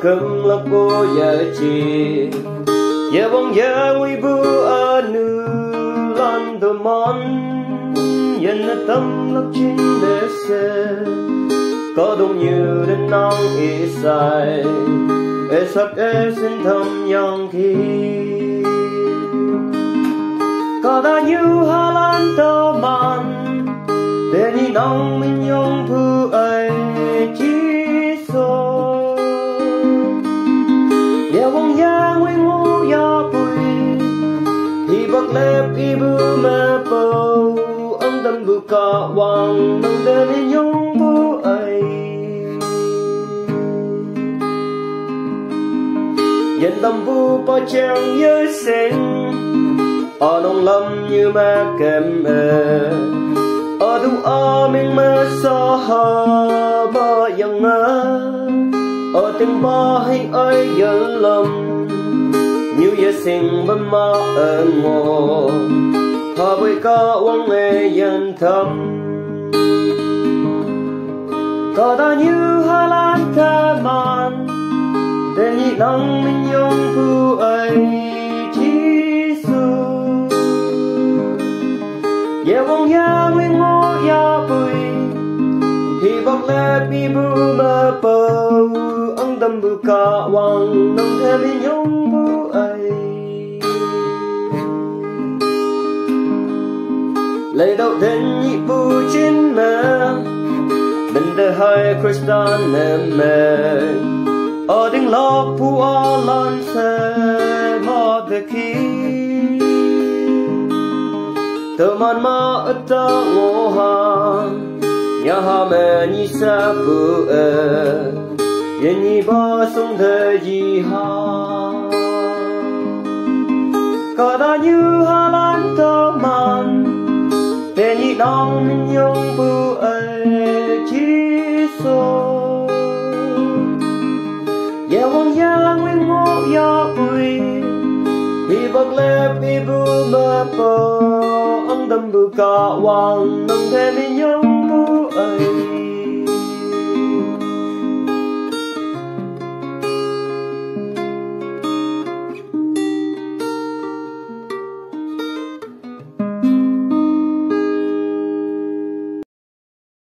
cưng lắc bố giờ chi giờ bóng giờ nguy bưu ở nữ lan tờ món dân ở tâm lắc trên để xe có đông như đến nong ý sai ê sắc ê xin thầm yang khi có ta như hà lan tờ màn để đi nong mình nhung thư ấy chỉ số giờ bóng ya nguy ngô ya bùi thì bạc lép y bưu mê bầu ông tâm bưu cả hoàng nông để đi nhung bưu ấy dân tâm bưu bao trang nhớ sinh ở nông lâm như mẹ kèm ở đâu ở mình mơ so hờ bờ yang ở tiếng ba hình ấy dân lâm như giờ sinh bên ma ở ngô thà với cả ông nghe dân thầm có ta như Hà Lan tha man để nhị lòng mình nhung thu ấy giờ bóng ya nguyên ngô ya bùi thì bọc lẽ bi bưu mơ bầu ông tâm bưu cả hoàng nông theo đi nhung bưu ấy lấy đầu tên nhị bưu trên mẹ bên đời hai Christian em mẹ ở đỉnh lọc phù ở lan xe mà về khi tờ man ma ở ta ngô ha nhà ha mẹ ni sa bu ye ni ba sung the ji ha cả ta như Hà Lan tờ man để ni nong min nhung bu chỉ số ye wong ya nguyên ngô ya bùi vì bạc lép vì bưu mơ bầu ông tâm bưu cả hoàng nông thêm nhung bưu ấy